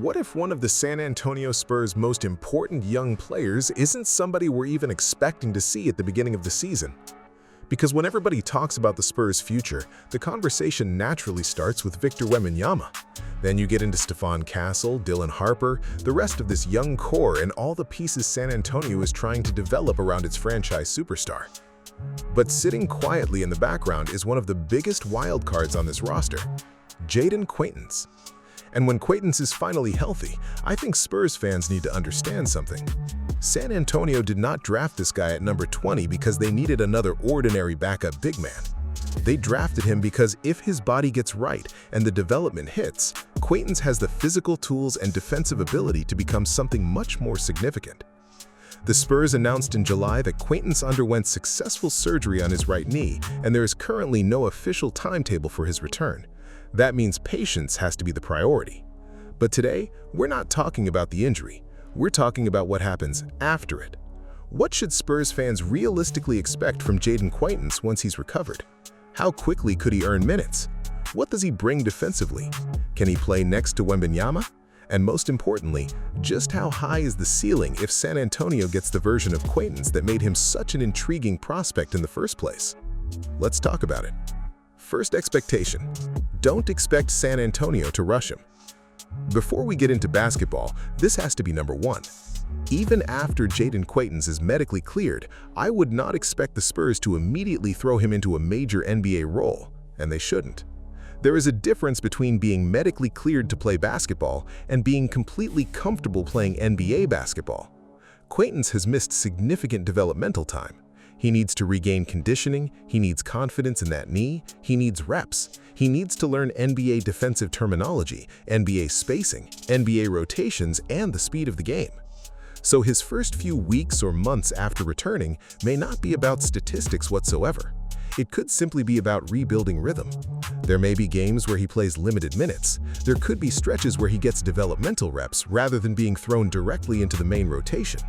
What if one of the San Antonio Spurs' most important young players isn't somebody we're even expecting to see at the beginning of the season? Because when everybody talks about the Spurs' future, the conversation naturally starts with Victor Wembanyama. Then you get into Stephon Castle, Dylan Harper, the rest of this young core, and all the pieces San Antonio is trying to develop around its franchise superstar. But sitting quietly in the background is one of the biggest wildcards on this roster, Jayden Quaintance. And when Quaintance is finally healthy, I think Spurs fans need to understand something. San Antonio did not draft this guy at number 20 because they needed another ordinary backup big man. They drafted him because if his body gets right and the development hits, Quaintance has the physical tools and defensive ability to become something much more significant. The Spurs announced in July that Quaintance underwent successful surgery on his right knee, and there is currently no official timetable for his return. That means patience has to be the priority. But today, we're not talking about the injury. We're talking about what happens after it. What should Spurs fans realistically expect from Jayden Quaintance once he's recovered? How quickly could he earn minutes? What does he bring defensively? Can he play next to Wembanyama? And most importantly, just how high is the ceiling if San Antonio gets the version of Quaintance that made him such an intriguing prospect in the first place? Let's talk about it. First expectation: don't expect San Antonio to rush him. Before we get into basketball, this has to be number one. Even after Jayden Quaintance is medically cleared, I would not expect the Spurs to immediately throw him into a major NBA role, and they shouldn't. There is a difference between being medically cleared to play basketball and being completely comfortable playing NBA basketball. Quaintance has missed significant developmental time. He needs to regain conditioning, he needs confidence in that knee, he needs reps, he needs to learn NBA defensive terminology, NBA spacing, NBA rotations, and the speed of the game. So his first few weeks or months after returning may not be about statistics whatsoever. It could simply be about rebuilding rhythm. There may be games where he plays limited minutes. There could be stretches where he gets developmental reps rather than being thrown directly into the main rotation.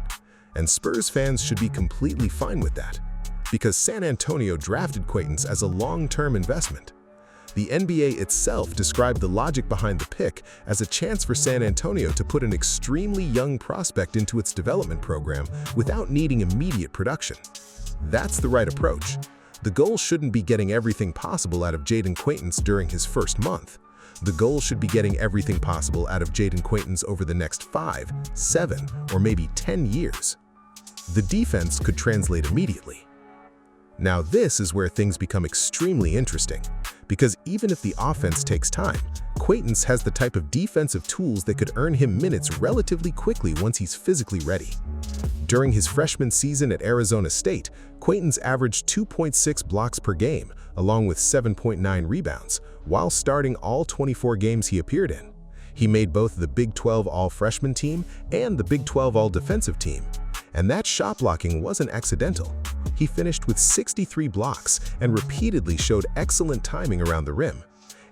And Spurs fans should be completely fine with that, because San Antonio drafted Quaintance as a long-term investment. The NBA itself described the logic behind the pick as a chance for San Antonio to put an extremely young prospect into its development program without needing immediate production. That's the right approach. The goal shouldn't be getting everything possible out of Jayden Quaintance during his first month. The goal should be getting everything possible out of Jayden Quaintance over the next 5, 7, or maybe 10 years. The defense could translate immediately. Now this is where things become extremely interesting, because even if the offense takes time, Quaintance has the type of defensive tools that could earn him minutes relatively quickly once he's physically ready. During his freshman season at Arizona State, Quaintance averaged 2.6 blocks per game, along with 7.9 rebounds, while starting all 24 games he appeared in. He made both the Big 12 All-Freshman team and the Big 12 All-Defensive team. And that shot blocking wasn't accidental. He finished with 63 blocks and repeatedly showed excellent timing around the rim.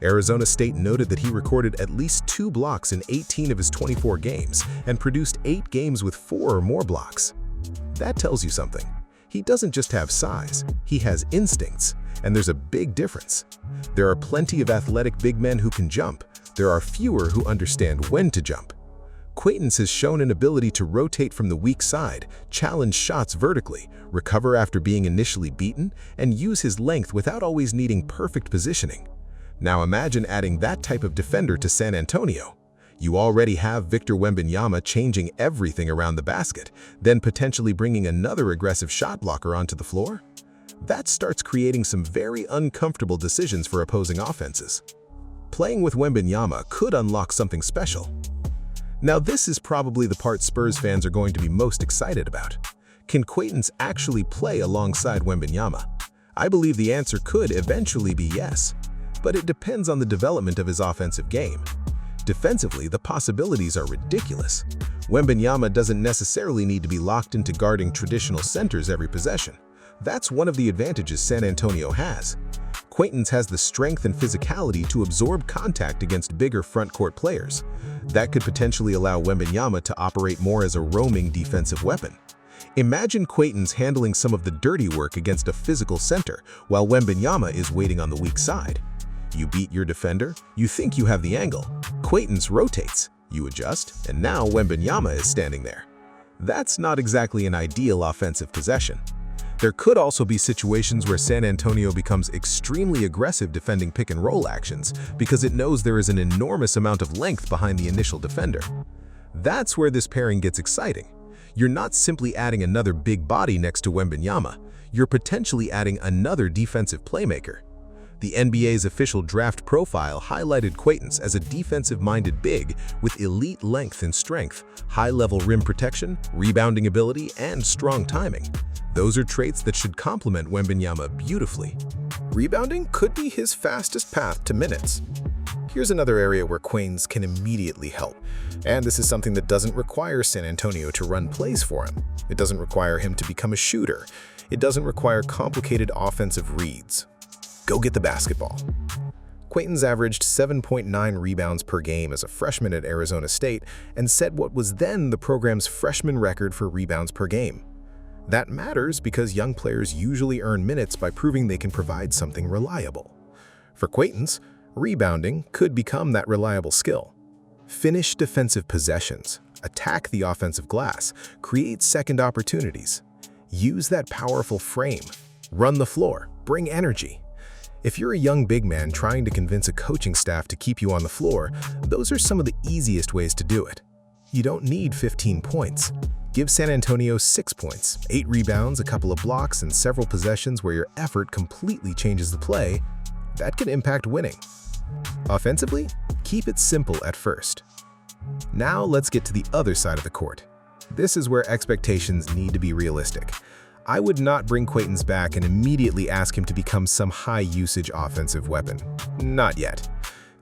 Arizona State noted that he recorded at least 2 blocks in 18 of his 24 games and produced 8 games with 4 or more blocks. That tells you something. He doesn't just have size, he has instincts, and there's a big difference. There are plenty of athletic big men who can jump. There are fewer who understand when to jump. Quaintance has shown an ability to rotate from the weak side, challenge shots vertically, recover after being initially beaten, and use his length without always needing perfect positioning. Now imagine adding that type of defender to San Antonio. You already have Victor Wembanyama changing everything around the basket, then potentially bringing another aggressive shot blocker onto the floor? That starts creating some very uncomfortable decisions for opposing offenses. Playing with Wembanyama could unlock something special. Now this is probably the part Spurs fans are going to be most excited about. Can Quaintance actually play alongside Wembanyama? I believe the answer could eventually be yes, but it depends on the development of his offensive game. Defensively, the possibilities are ridiculous. Wembanyama doesn't necessarily need to be locked into guarding traditional centers every possession. That's one of the advantages San Antonio has. Quaintance has the strength and physicality to absorb contact against bigger front-court players. That could potentially allow Wembanyama to operate more as a roaming defensive weapon. Imagine Quaintance handling some of the dirty work against a physical center, while Wembanyama is waiting on the weak side. You beat your defender, you think you have the angle. Quaintance rotates. You adjust, and now Wembanyama is standing there. That's not exactly an ideal offensive possession. There could also be situations where San Antonio becomes extremely aggressive defending pick-and-roll actions because it knows there is an enormous amount of length behind the initial defender. That's where this pairing gets exciting. You're not simply adding another big body next to Wembanyama, you're potentially adding another defensive playmaker. The NBA's official draft profile highlighted Quaintance as a defensive-minded big with elite length and strength, high-level rim protection, rebounding ability, and strong timing. Those are traits that should complement Wembanyama beautifully. Rebounding could be his fastest path to minutes. Here's another area where Quaintance can immediately help, and this is something that doesn't require San Antonio to run plays for him. It doesn't require him to become a shooter. It doesn't require complicated offensive reads. Go get the basketball. Quaintance averaged 7.9 rebounds per game as a freshman at Arizona State and set what was then the program's freshman record for rebounds per game. That matters because young players usually earn minutes by proving they can provide something reliable. For Quaintance, rebounding could become that reliable skill. Finish defensive possessions, attack the offensive glass, create second opportunities. Use that powerful frame. Run the floor. Bring energy. If you're a young big man trying to convince a coaching staff to keep you on the floor, those are some of the easiest ways to do it. You don't need 15 points. Give San Antonio 6 points, 8 rebounds, a couple of blocks, and several possessions where your effort completely changes the play. That can impact winning. Offensively, keep it simple at first. Now let's get to the other side of the court. This is where expectations need to be realistic. I would not bring Quaintance back and immediately ask him to become some high-usage offensive weapon. Not yet.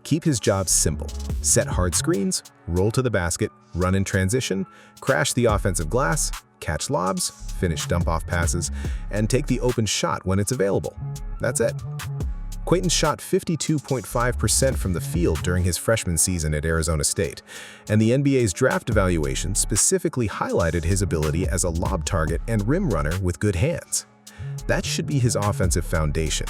Keep his job simple. Set hard screens, roll to the basket, run in transition, crash the offensive glass, catch lobs, finish dump-off passes, and take the open shot when it's available. That's it. Quaintance shot 52.5% from the field during his freshman season at Arizona State, and the NBA's draft evaluation specifically highlighted his ability as a lob target and rim runner with good hands. That should be his offensive foundation.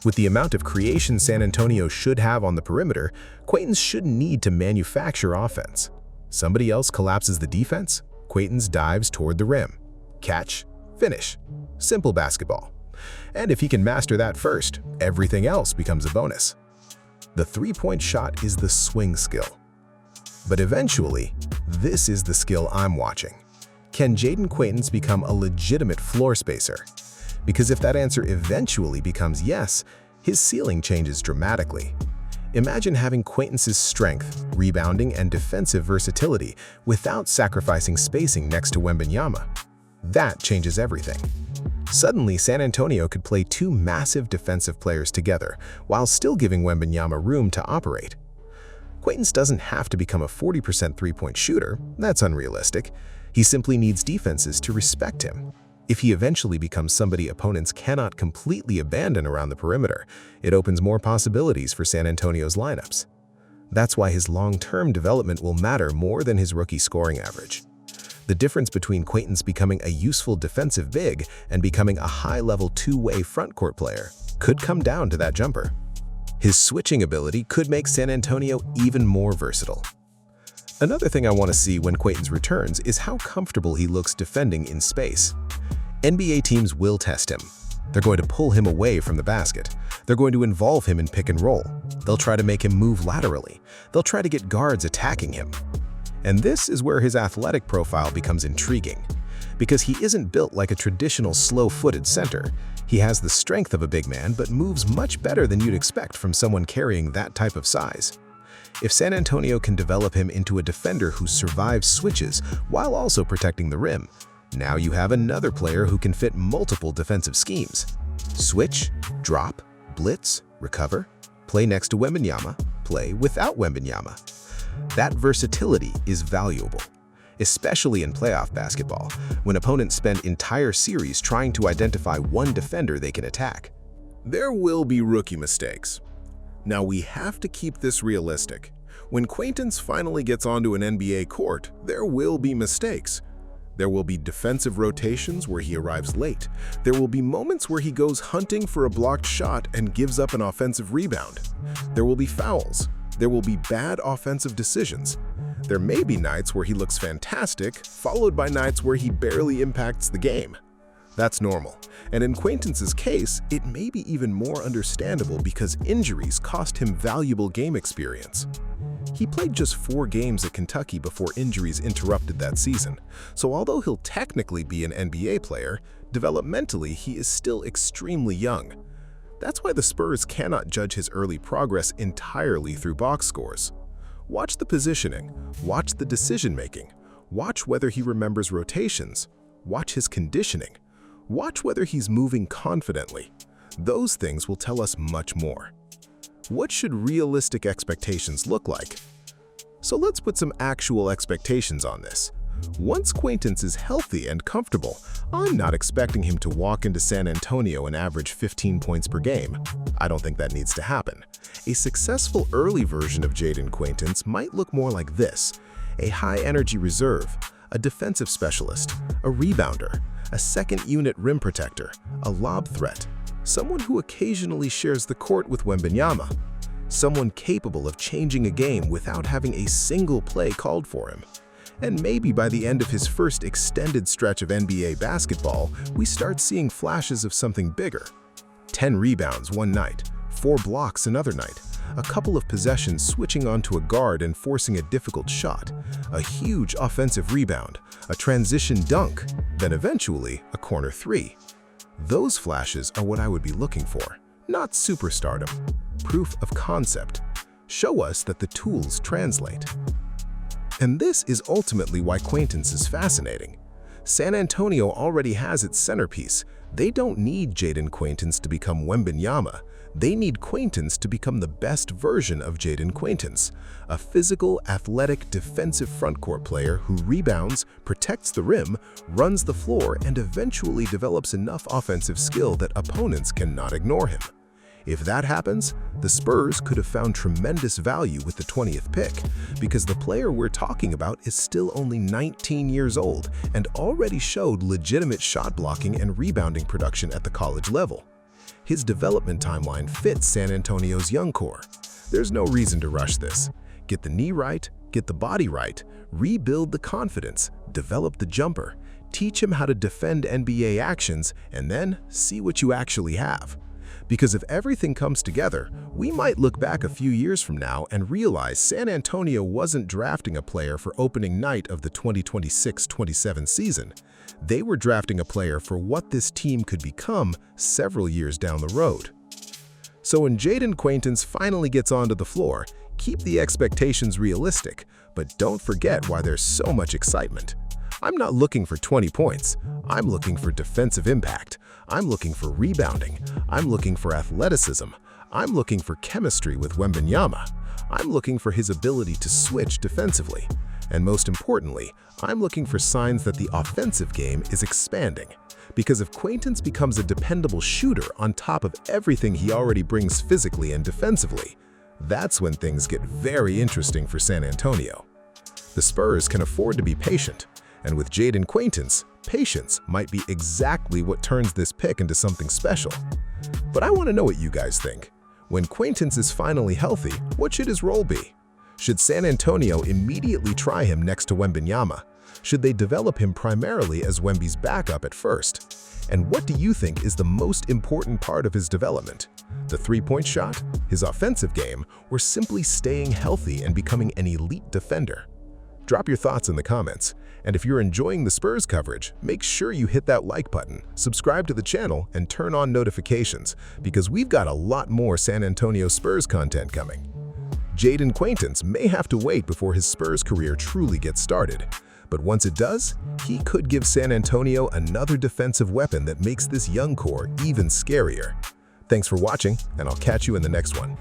With the amount of creation San Antonio should have on the perimeter, Quaintance shouldn't need to manufacture offense. Somebody else collapses the defense, Quaintance dives toward the rim. Catch, finish. Simple basketball. And if he can master that first, everything else becomes a bonus. The three-point shot is the swing skill. But eventually, this is the skill I'm watching. Can Jayden Quaintance become a legitimate floor spacer? Because if that answer eventually becomes yes, his ceiling changes dramatically. Imagine having Quaintance's strength, rebounding, and defensive versatility without sacrificing spacing next to Wembanyama. That changes everything. Suddenly, San Antonio could play two massive defensive players together while still giving Wembanyama room to operate. Quaintance doesn't have to become a 40% three-point shooter. That's unrealistic. He simply needs defenses to respect him. If he eventually becomes somebody opponents cannot completely abandon around the perimeter, it opens more possibilities for San Antonio's lineups. That's why his long-term development will matter more than his rookie scoring average. The difference between Quaintance becoming a useful defensive big and becoming a high-level two-way frontcourt player could come down to that jumper. His switching ability could make San Antonio even more versatile. Another thing I want to see when Quaintance returns is how comfortable he looks defending in space. NBA teams will test him. They're going to pull him away from the basket. They're going to involve him in pick and roll. They'll try to make him move laterally. They'll try to get guards attacking him. And this is where his athletic profile becomes intriguing. Because he isn't built like a traditional slow-footed center. He has the strength of a big man but moves much better than you'd expect from someone carrying that type of size. If San Antonio can develop him into a defender who survives switches while also protecting the rim, now you have another player who can fit multiple defensive schemes. Switch, drop, blitz, recover, play next to Wembanyama, play without Wembanyama. That versatility is valuable, especially in playoff basketball, when opponents spend entire series trying to identify one defender they can attack. There will be rookie mistakes. Now we have to keep this realistic. When Quaintance finally gets onto an NBA court, there will be mistakes. There will be defensive rotations where he arrives late. There will be moments where he goes hunting for a blocked shot and gives up an offensive rebound. There will be fouls. There will be bad offensive decisions. There may be nights where he looks fantastic, followed by nights where he barely impacts the game. That's normal, and in Quaintance's case, it may be even more understandable because injuries cost him valuable game experience. He played just 4 games at Kentucky before injuries interrupted that season, so although he'll technically be an NBA player, developmentally he is still extremely young. That's why the Spurs cannot judge his early progress entirely through box scores. Watch the positioning, watch the decision-making, watch whether he remembers rotations, watch his conditioning, watch whether he's moving confidently. Those things will tell us much more. What should realistic expectations look like? So let's put some actual expectations on this. Once Quaintance is healthy and comfortable, I'm not expecting him to walk into San Antonio and average 15 points per game. I don't think that needs to happen. A successful early version of Jayden Quaintance might look more like this: a high-energy reserve, a defensive specialist, a rebounder, a second-unit rim protector, a lob threat, someone who occasionally shares the court with Wembanyama, someone capable of changing a game without having a single play called for him. And maybe by the end of his first extended stretch of NBA basketball, we start seeing flashes of something bigger. 10 rebounds one night, 4 blocks another night, a couple of possessions switching onto a guard and forcing a difficult shot, a huge offensive rebound, a transition dunk, then eventually a corner 3. Those flashes are what I would be looking for, not superstardom. Proof of concept. Show us that the tools translate. And this is ultimately why Quaintance is fascinating. San Antonio already has its centerpiece. They don't need Jayden Quaintance to become Wembanyama. They need Quaintance to become the best version of Jayden Quaintance, a physical, athletic, defensive frontcourt player who rebounds, protects the rim, runs the floor, and eventually develops enough offensive skill that opponents cannot ignore him. If that happens, the Spurs could have found tremendous value with the 20th pick, because the player we're talking about is still only 19 years old and already showed legitimate shot blocking and rebounding production at the college level. His development timeline fits San Antonio's young core. There's no reason to rush this. Get the knee right, get the body right, rebuild the confidence, develop the jumper, teach him how to defend NBA actions, and then see what you actually have. Because if everything comes together, we might look back a few years from now and realize San Antonio wasn't drafting a player for opening night of the 2026-27 season. They were drafting a player for what this team could become several years down the road. So when Jayden Quaintance finally gets onto the floor, keep the expectations realistic, but don't forget why there's so much excitement. I'm not looking for 20 points. I'm looking for defensive impact. I'm looking for rebounding. I'm looking for athleticism. I'm looking for chemistry with Wembanyama. I'm looking for his ability to switch defensively. And most importantly, I'm looking for signs that the offensive game is expanding. Because if Quaintance becomes a dependable shooter on top of everything he already brings physically and defensively, that's when things get very interesting for San Antonio. The Spurs can afford to be patient. And with Jayden Quaintance, patience might be exactly what turns this pick into something special. But I want to know what you guys think. When Quaintance is finally healthy, what should his role be? Should San Antonio immediately try him next to Wembanyama? Should they develop him primarily as Wemby's backup at first? And what do you think is the most important part of his development? The three-point shot, his offensive game, or simply staying healthy and becoming an elite defender? Drop your thoughts in the comments. And if you're enjoying the Spurs coverage, make sure you hit that like button, subscribe to the channel, and turn on notifications, because we've got a lot more San Antonio Spurs content coming. Jayden Quaintance may have to wait before his Spurs career truly gets started, but once it does, he could give San Antonio another defensive weapon that makes this young core even scarier. Thanks for watching, and I'll catch you in the next one.